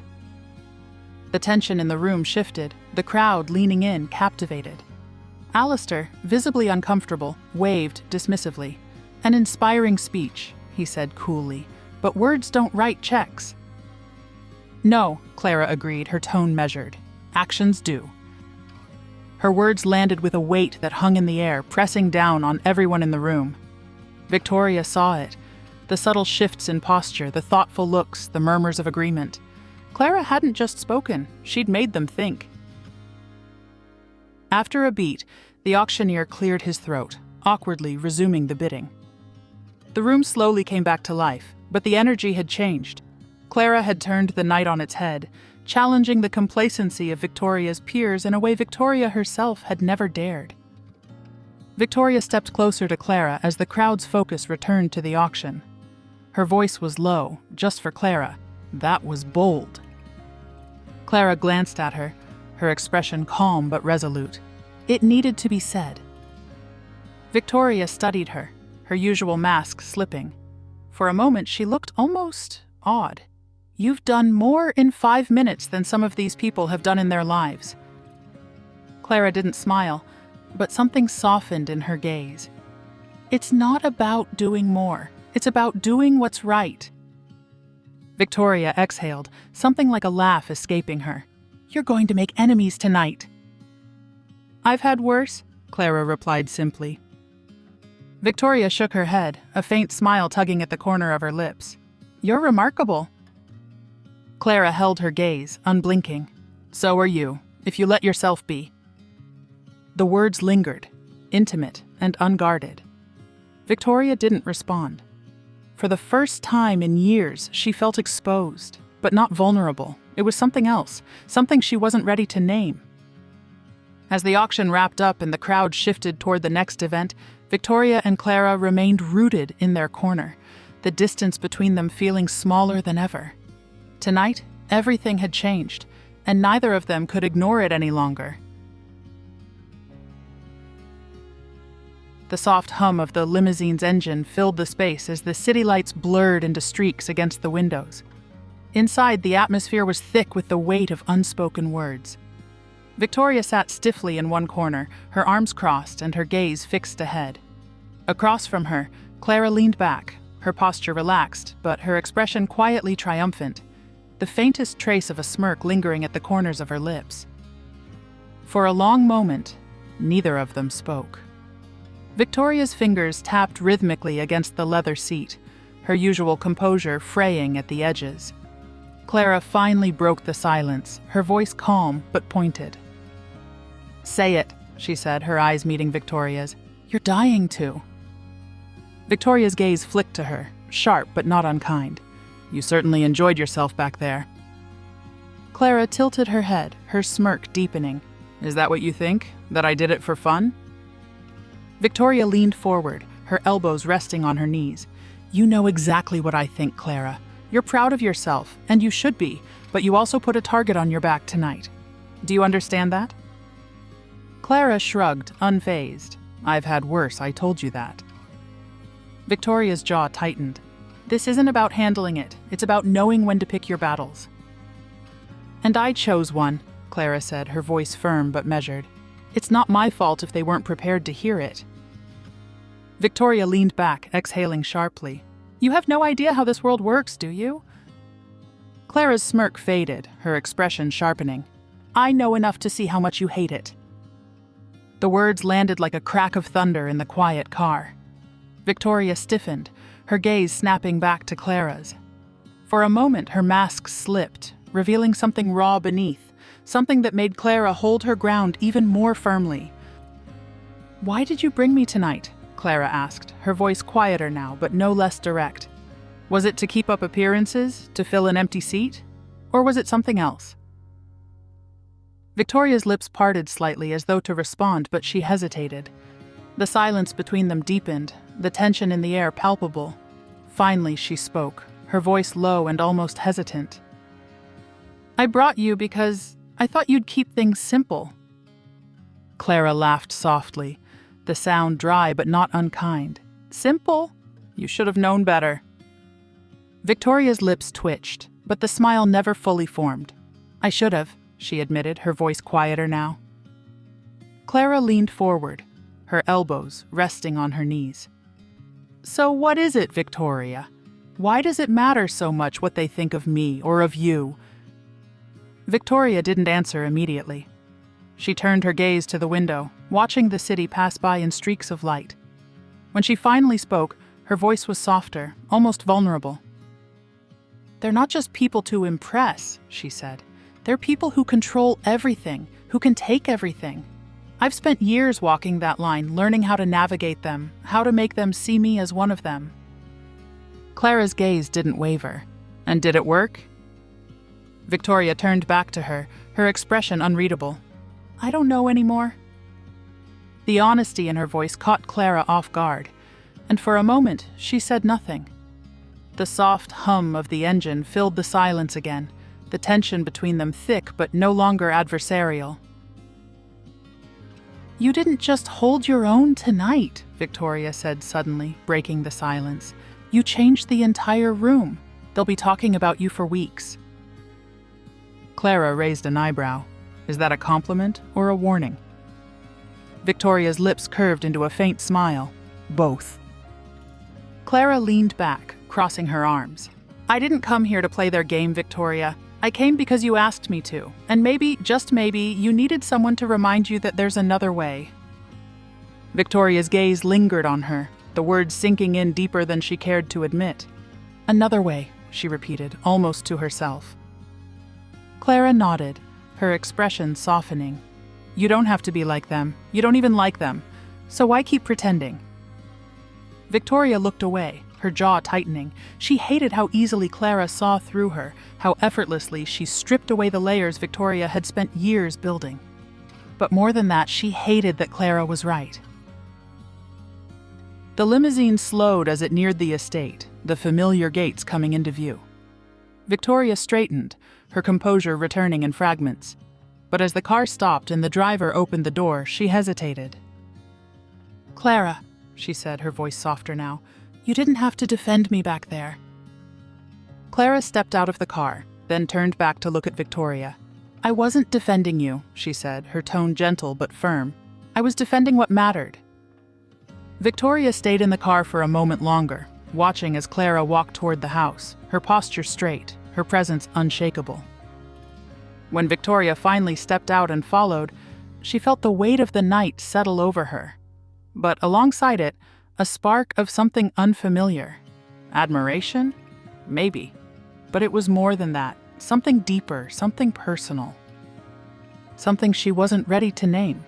The tension in the room shifted, the crowd leaning in, captivated. Alistair, visibly uncomfortable, waved dismissively. "An inspiring speech," he said coolly, "but words don't write checks." "No," Clara agreed, her tone measured. "Actions do." Her words landed with a weight that hung in the air, pressing down on everyone in the room. Victoria saw it. The subtle shifts in posture, the thoughtful looks, the murmurs of agreement. Clara hadn't just spoken, she'd made them think. After a beat, the auctioneer cleared his throat, awkwardly resuming the bidding. The room slowly came back to life, but the energy had changed. Clara had turned the night on its head, challenging the complacency of Victoria's peers in a way Victoria herself had never dared. Victoria stepped closer to Clara as the crowd's focus returned to the auction. Her voice was low, just for Clara. That was bold. Clara glanced at her, her expression calm but resolute. It needed to be said. Victoria studied her, her usual mask slipping. For a moment she looked almost odd. You've done more in 5 minutes than some of these people have done in their lives." Clara didn't smile, but something softened in her gaze. "It's not about doing more. It's about doing what's right." Victoria exhaled, something like a laugh escaping her. "You're going to make enemies tonight." "I've had worse," Clara replied simply. Victoria shook her head, a faint smile tugging at the corner of her lips. "You're remarkable." Clara held her gaze, unblinking. "So are you, if you let yourself be." The words lingered, intimate and unguarded. Victoria didn't respond. For the first time in years, she felt exposed, but not vulnerable. It was something else, something she wasn't ready to name. As the auction wrapped up and the crowd shifted toward the next event, Victoria and Clara remained rooted in their corner, the distance between them feeling smaller than ever. Tonight, everything had changed, and neither of them could ignore it any longer. The soft hum of the limousine's engine filled the space as the city lights blurred into streaks against the windows. Inside, the atmosphere was thick with the weight of unspoken words. Victoria sat stiffly in one corner, her arms crossed and her gaze fixed ahead. Across from her, Clara leaned back, her posture relaxed, but her expression quietly triumphant, the faintest trace of a smirk lingering at the corners of her lips. For a long moment, neither of them spoke. Victoria's fingers tapped rhythmically against the leather seat, her usual composure fraying at the edges. Clara finally broke the silence, her voice calm but pointed. "Say it," she said, her eyes meeting Victoria's. "You're dying to." Victoria's gaze flicked to her, sharp but not unkind. "You certainly enjoyed yourself back there." Clara tilted her head, her smirk deepening. "Is that what you think? That I did it for fun?" Victoria leaned forward, her elbows resting on her knees. "You know exactly what I think, Clara. You're proud of yourself, and you should be, but you also put a target on your back tonight. Do you understand that?" Clara shrugged, unfazed. "I've had worse, I told you that." Victoria's jaw tightened. "This isn't about handling it. It's about knowing when to pick your battles." "And I chose one," Clara said, her voice firm but measured. "It's not my fault if they weren't prepared to hear it." Victoria leaned back, exhaling sharply. "You have no idea how this world works, do you?" Clara's smirk faded, her expression sharpening. "I know enough to see how much you hate it." The words landed like a crack of thunder in the quiet car. Victoria stiffened, her gaze snapping back to Clara's. For a moment, her mask slipped, revealing something raw beneath, something that made Clara hold her ground even more firmly. "Why did you bring me tonight?" Clara asked, her voice quieter now, but no less direct. "Was it to keep up appearances, to fill an empty seat? Or was it something else?" Victoria's lips parted slightly as though to respond, but she hesitated. The silence between them deepened, the tension in the air palpable. Finally, she spoke, her voice low and almost hesitant. "I brought you because I thought you'd keep things simple." Clara laughed softly, the sound dry but not unkind. "Simple? You should have known better." Victoria's lips twitched, but the smile never fully formed. "I should have," she admitted, her voice quieter now. Clara leaned forward, her elbows resting on her knees. "So what is it, Victoria? Why does it matter so much what they think of me or of you?" Victoria didn't answer immediately. She turned her gaze to the window, watching the city pass by in streaks of light. When she finally spoke, her voice was softer, almost vulnerable. "They're not just people to impress," she said. "They're people who control everything, who can take everything. I've spent years walking that line, learning how to navigate them, how to make them see me as one of them." Clara's gaze didn't waver. "And did it work?" Victoria turned back to her, her expression unreadable. "I don't know anymore." The honesty in her voice caught Clara off guard, and for a moment she said nothing. The soft hum of the engine filled the silence again, the tension between them thick but no longer adversarial. "You didn't just hold your own tonight," Victoria said suddenly, breaking the silence. "You changed the entire room. They'll be talking about you for weeks." Clara raised an eyebrow. Is that a compliment or a warning? Victoria's lips curved into a faint smile. Both. Clara leaned back, crossing her arms. "I didn't come here to play their game, Victoria. I came because you asked me to, and maybe, just maybe, you needed someone to remind you that there's another way." Victoria's gaze lingered on her, the words sinking in deeper than she cared to admit. "Another way," she repeated, almost to herself. Clara nodded, her expression softening. "You don't have to be like them. You don't even like them. So why keep pretending?" Victoria looked away, her jaw tightening. She hated how easily Clara saw through her, how effortlessly she stripped away the layers Victoria had spent years building. But more than that, she hated that Clara was right. The limousine slowed as it neared the estate, the familiar gates coming into view. Victoria straightened, her composure returning in fragments. But as the car stopped and the driver opened the door, she hesitated. "Clara," she said, her voice softer now, "you didn't have to defend me back there." Clara stepped out of the car, then turned back to look at Victoria. "I wasn't defending you," she said, her tone gentle but firm. "I was defending what mattered." Victoria stayed in the car for a moment longer, watching as Clara walked toward the house, her posture straight, her presence unshakable. When Victoria finally stepped out and followed, she felt the weight of the night settle over her. But alongside it, a spark of something unfamiliar. Admiration? Maybe. But it was more than that. Something deeper, something personal. Something she wasn't ready to name.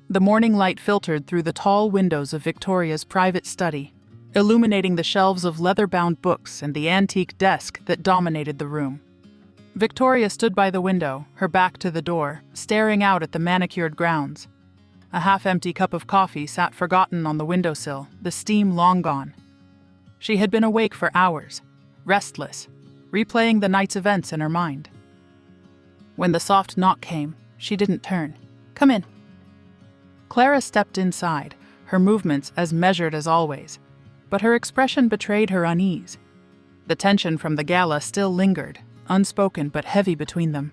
The morning light filtered through the tall windows of Victoria's private study, illuminating the shelves of leather-bound books and the antique desk that dominated the room. Victoria stood by the window, her back to the door, staring out at the manicured grounds. A half-empty cup of coffee sat forgotten on the windowsill, the steam long gone. She had been awake for hours, restless, replaying the night's events in her mind. When the soft knock came, she didn't turn. "Come in." Clara stepped inside, her movements as measured as always, but her expression betrayed her unease. The tension from the gala still lingered, unspoken but heavy between them.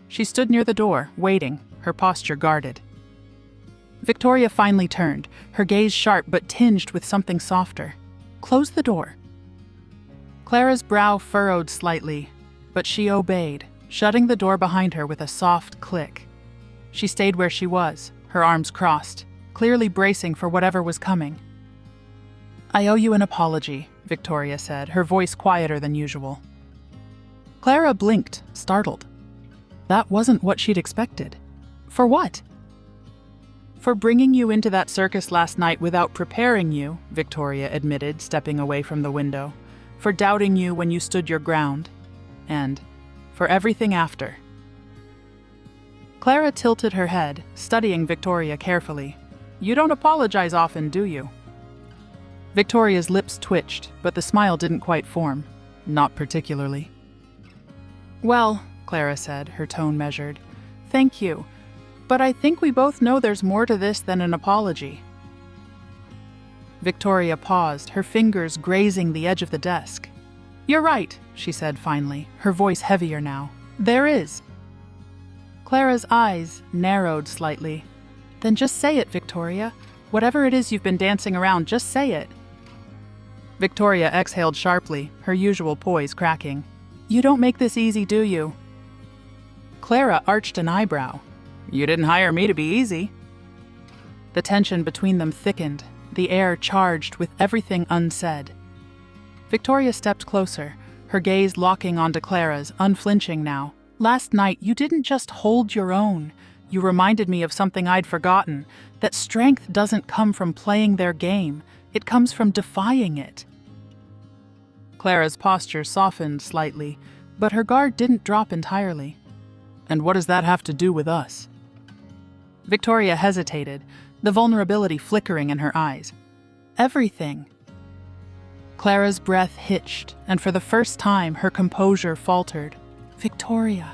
She stood near the door, waiting, her posture guarded. Victoria finally turned, her gaze sharp but tinged with something softer. "Close the door." Clara's brow furrowed slightly, but she obeyed, shutting the door behind her with a soft click. She stayed where she was, her arms crossed, clearly bracing for whatever was coming. "I owe you an apology," Victoria said, her voice quieter than usual. Clara blinked, startled. That wasn't what she'd expected. For what? "For bringing you into that circus last night without preparing you," Victoria admitted, stepping away from the window. "For doubting you when you stood your ground. And for everything after." Clara tilted her head, studying Victoria carefully. "You don't apologize often, do you?" Victoria's lips twitched, but the smile didn't quite form. Not particularly. "Well," Clara said, her tone measured, "thank you. But I think we both know there's more to this than an apology." Victoria paused, her fingers grazing the edge of the desk. "You're right," she said finally, her voice heavier now. "There is." Clara's eyes narrowed slightly. "Then just say it, Victoria. Whatever it is you've been dancing around, just say it." Victoria exhaled sharply, her usual poise cracking. "You don't make this easy, do you?" Clara arched an eyebrow. "You didn't hire me to be easy." The tension between them thickened, the air charged with everything unsaid. Victoria stepped closer, her gaze locking onto Clara's, unflinching now. "Last night, you didn't just hold your own. You reminded me of something I'd forgotten, that strength doesn't come from playing their game. It comes from defying it." Clara's posture softened slightly, but her guard didn't drop entirely. "And what does that have to do with us?" Victoria hesitated, the vulnerability flickering in her eyes. "Everything." Clara's breath hitched, and for the first time her composure faltered. "Victoria."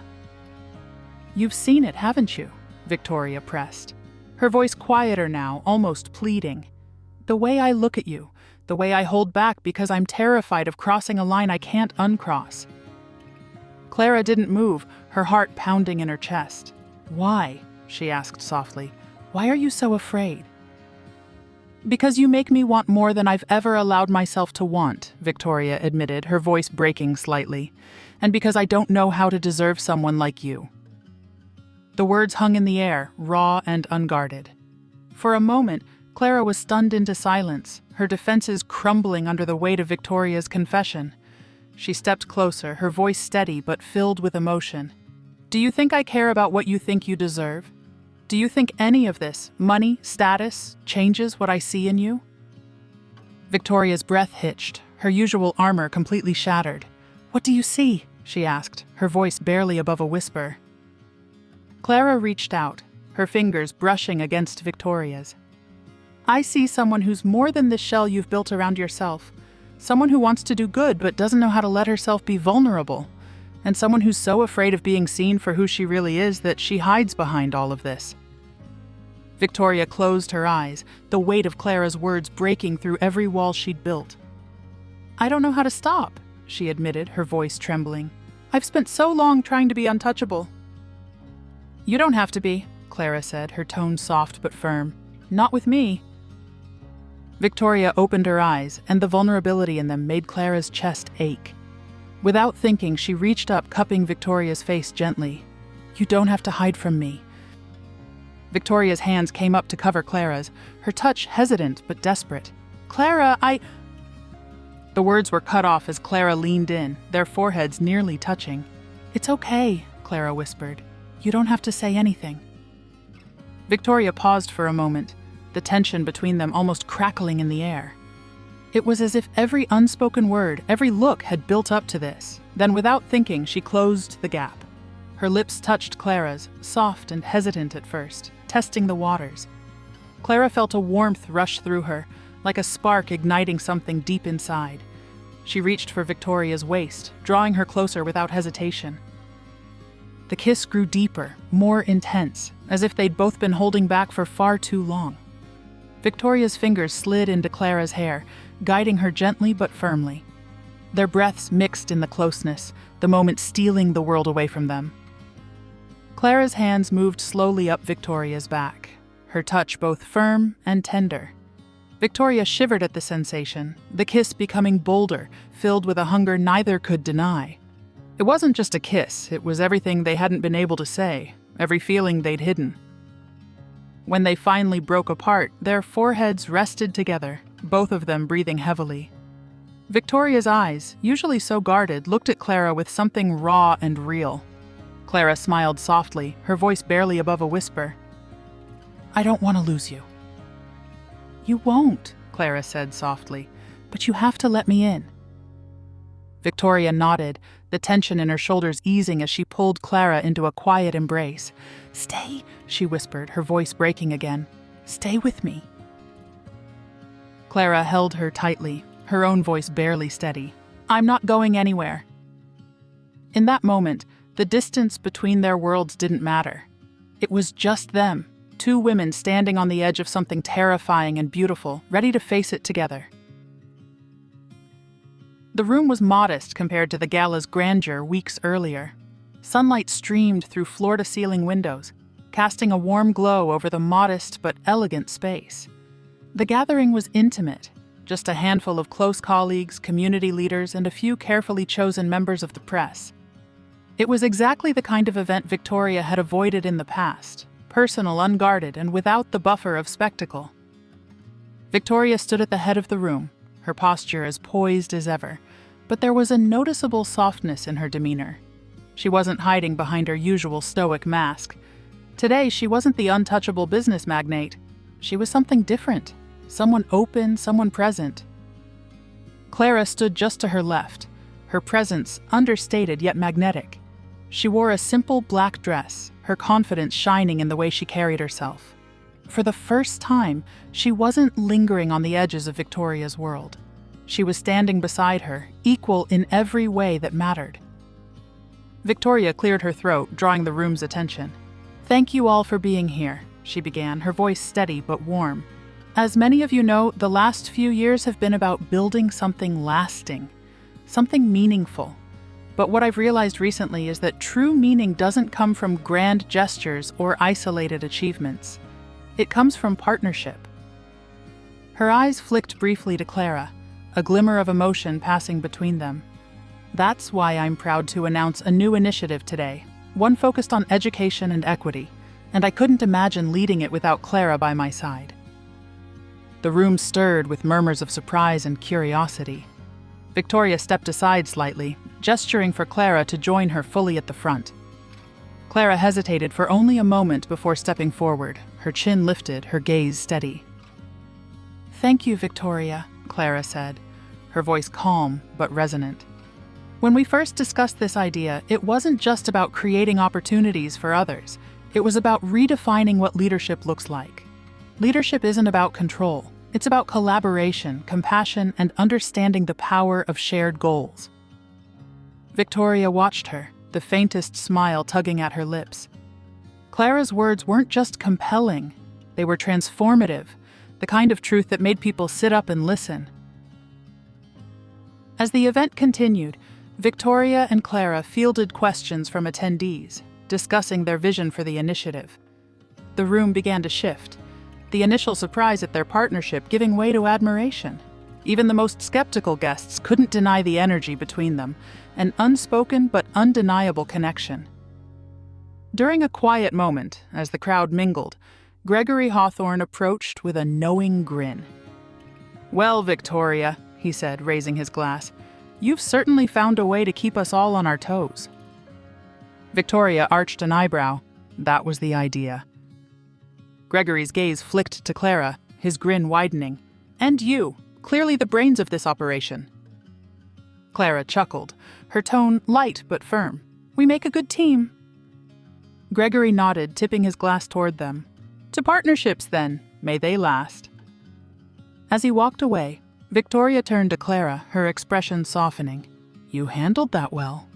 "You've seen it, haven't you?" Victoria pressed, her voice quieter now, almost pleading. "The way I look at you, the way I hold back because I'm terrified of crossing a line I can't uncross." Clara didn't move, her heart pounding in her chest. "Why?" she asked softly. "Why are you so afraid?" "Because you make me want more than I've ever allowed myself to want," Victoria admitted, her voice breaking slightly. "And because I don't know how to deserve someone like you." The words hung in the air, raw and unguarded. For a moment, Clara was stunned into silence, her defenses crumbling under the weight of Victoria's confession. She stepped closer, her voice steady but filled with emotion. "Do you think I care about what you think you deserve? Do you think any of this, money, status, changes what I see in you?" Victoria's breath hitched, her usual armor completely shattered. "What do you see?" she asked, her voice barely above a whisper. Clara reached out, her fingers brushing against Victoria's. "I see someone who's more than the shell you've built around yourself. Someone who wants to do good but doesn't know how to let herself be vulnerable. And someone who's so afraid of being seen for who she really is that she hides behind all of this." Victoria closed her eyes, the weight of Clara's words breaking through every wall she'd built. "I don't know how to stop," she admitted, her voice trembling. "I've spent so long trying to be untouchable." "You don't have to be," Clara said, her tone soft but firm. "Not with me." Victoria opened her eyes, and the vulnerability in them made Clara's chest ache. Without thinking, she reached up, cupping Victoria's face gently. "You don't have to hide from me." Victoria's hands came up to cover Clara's, her touch hesitant but desperate. "Clara, The words were cut off as Clara leaned in, their foreheads nearly touching. "It's okay," Clara whispered. "You don't have to say anything." Victoria paused for a moment, the tension between them almost crackling in the air. It was as if every unspoken word, every look had built up to this. Then without thinking, she closed the gap. Her lips touched Clara's, soft and hesitant at first, testing the waters. Clara felt a warmth rush through her, like a spark igniting something deep inside. She reached for Victoria's waist, drawing her closer without hesitation. The kiss grew deeper, more intense, as if they'd both been holding back for far too long. Victoria's fingers slid into Clara's hair, guiding her gently but firmly. Their breaths mixed in the closeness, the moment stealing the world away from them. Clara's hands moved slowly up Victoria's back, her touch both firm and tender. Victoria shivered at the sensation, the kiss becoming bolder, filled with a hunger neither could deny. It wasn't just a kiss, it was everything they hadn't been able to say, every feeling they'd hidden. When they finally broke apart, their foreheads rested together, both of them breathing heavily. Victoria's eyes, usually so guarded, looked at Clara with something raw and real. Clara smiled softly, her voice barely above a whisper. "I don't want to lose you." "You won't," Clara said softly, "but you have to let me in." Victoria nodded, the tension in her shoulders easing as she pulled Clara into a quiet embrace. "Stay," she whispered, her voice breaking again. "Stay with me." Clara held her tightly, her own voice barely steady. "I'm not going anywhere." In that moment, the distance between their worlds didn't matter. It was just them, two women standing on the edge of something terrifying and beautiful, ready to face it together. The room was modest compared to the gala's grandeur weeks earlier. Sunlight streamed through floor-to-ceiling windows, casting a warm glow over the modest but elegant space. The gathering was intimate, just a handful of close colleagues, community leaders, and a few carefully chosen members of the press. It was exactly the kind of event Victoria had avoided in the past, personal, unguarded, and without the buffer of spectacle. Victoria stood at the head of the room, her posture as poised as ever, but there was a noticeable softness in her demeanor. She wasn't hiding behind her usual stoic mask. Today, she wasn't the untouchable business magnate. She was something different, someone open, someone present. Clara stood just to her left, her presence understated yet magnetic. She wore a simple black dress, her confidence shining in the way she carried herself. For the first time, she wasn't lingering on the edges of Victoria's world. She was standing beside her, equal in every way that mattered. Victoria cleared her throat, drawing the room's attention. "Thank you all for being here," she began, her voice steady but warm. As many of you know, the last few years have been about building something lasting, something meaningful. But what I've realized recently is that true meaning doesn't come from grand gestures or isolated achievements. It comes from partnership. Her eyes flicked briefly to Clara, a glimmer of emotion passing between them. That's why I'm proud to announce a new initiative today, one focused on education and equity, and I couldn't imagine leading it without Clara by my side. The room stirred with murmurs of surprise and curiosity. Victoria stepped aside slightly, gesturing for Clara to join her fully at the front. Clara hesitated for only a moment before stepping forward, her chin lifted, her gaze steady. "Thank you, Victoria," Clara said, her voice calm but resonant. "When we first discussed this idea, it wasn't just about creating opportunities for others. It was about redefining what leadership looks like. Leadership isn't about control. It's about collaboration, compassion, and understanding the power of shared goals." Victoria watched her, the faintest smile tugging at her lips. Clara's words weren't just compelling, they were transformative, the kind of truth that made people sit up and listen. As the event continued, Victoria and Clara fielded questions from attendees, discussing their vision for the initiative. The room began to shift, the initial surprise at their partnership giving way to admiration. Even the most skeptical guests couldn't deny the energy between them, an unspoken but undeniable connection. During a quiet moment, as the crowd mingled, Gregory Hawthorne approached with a knowing grin. "Well, Victoria," he said, raising his glass, "you've certainly found a way to keep us all on our toes." Victoria arched an eyebrow. That was the idea. Gregory's gaze flicked to Clara, his grin widening. "And you, clearly the brains of this operation." Clara chuckled, her tone light but firm. "We make a good team." Gregory nodded, tipping his glass toward them. "To partnerships, then. May they last." As he walked away, Victoria turned to Clara, her expression softening. "You handled that well."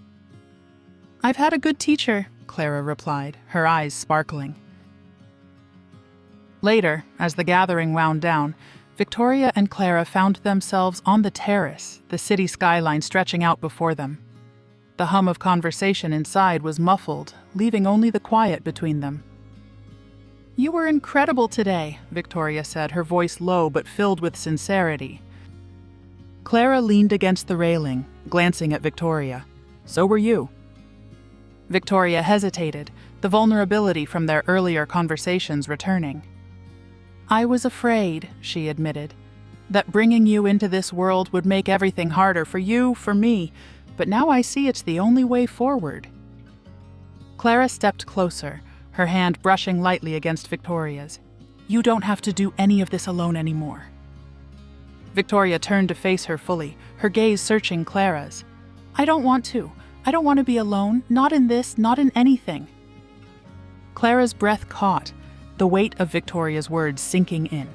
"I've had a good teacher," Clara replied, her eyes sparkling. Later, as the gathering wound down, Victoria and Clara found themselves on the terrace, the city skyline stretching out before them. The hum of conversation inside was muffled, leaving only the quiet between them. "You were incredible today," Victoria said, her voice low but filled with sincerity. Clara leaned against the railing, glancing at Victoria. "So were you." Victoria hesitated, the vulnerability from their earlier conversations returning. "I was afraid," she admitted, "that bringing you into this world would make everything harder for you, for me, but now I see it's the only way forward." Clara stepped closer, her hand brushing lightly against Victoria's. "You don't have to do any of this alone anymore." Victoria turned to face her fully, her gaze searching Clara's. "I don't want to. I don't want to be alone, not in this, not in anything." Clara's breath caught, the weight of Victoria's words sinking in.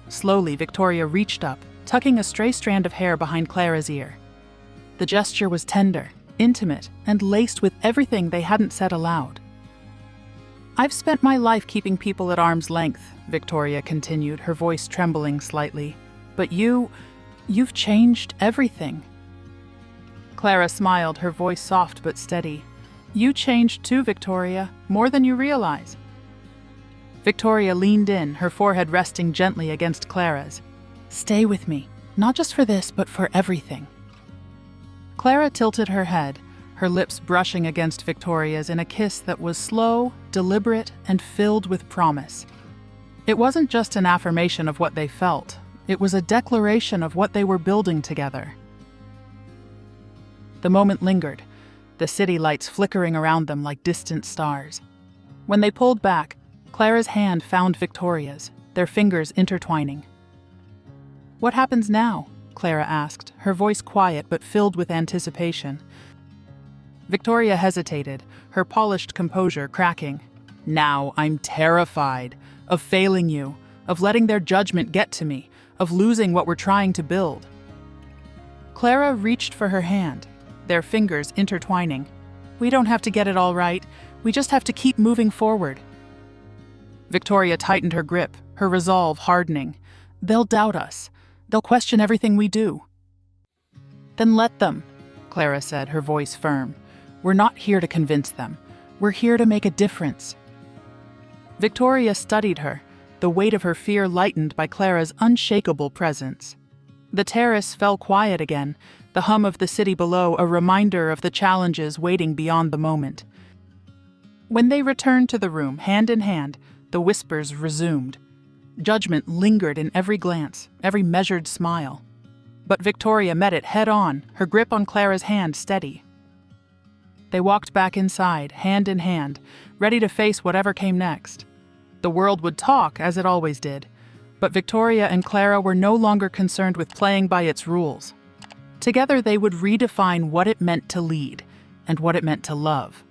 Slowly, Victoria reached up, tucking a stray strand of hair behind Clara's ear. The gesture was tender, intimate, and laced with everything they hadn't said aloud. "I've spent my life keeping people at arm's length," Victoria continued, her voice trembling slightly. "But you've changed everything." Clara smiled, her voice soft but steady. "You changed too, Victoria, more than you realize." Victoria leaned in, her forehead resting gently against Clara's. "Stay with me, not just for this, but for everything." Clara tilted her head, her lips brushing against Victoria's in a kiss that was slow, deliberate, and filled with promise. It wasn't just an affirmation of what they felt, it was a declaration of what they were building together. The moment lingered, the city lights flickering around them like distant stars. When they pulled back, Clara's hand found Victoria's, their fingers intertwining. "What happens now?" Clara asked, her voice quiet but filled with anticipation. Victoria hesitated, her polished composure cracking. "Now I'm terrified of failing you, of letting their judgment get to me, of losing what we're trying to build." Clara reached for her hand, their fingers intertwining. "We don't have to get it all right. We just have to keep moving forward." Victoria tightened her grip, her resolve hardening. They'll doubt us. They'll question everything we do. Then let them, Clara said, her voice firm. We're not here to convince them. We're here to make a difference. Victoria studied her, the weight of her fear lightened by Clara's unshakable presence. The terrace fell quiet again, the hum of the city below a reminder of the challenges waiting beyond the moment. When they returned to the room, hand in hand, the whispers resumed. Judgment lingered in every glance, every measured smile. But Victoria met it head-on, her grip on Clara's hand steady. They walked back inside, hand in hand, ready to face whatever came next. The world would talk, as it always did, but Victoria and Clara were no longer concerned with playing by its rules. Together they would redefine what it meant to lead and what it meant to love.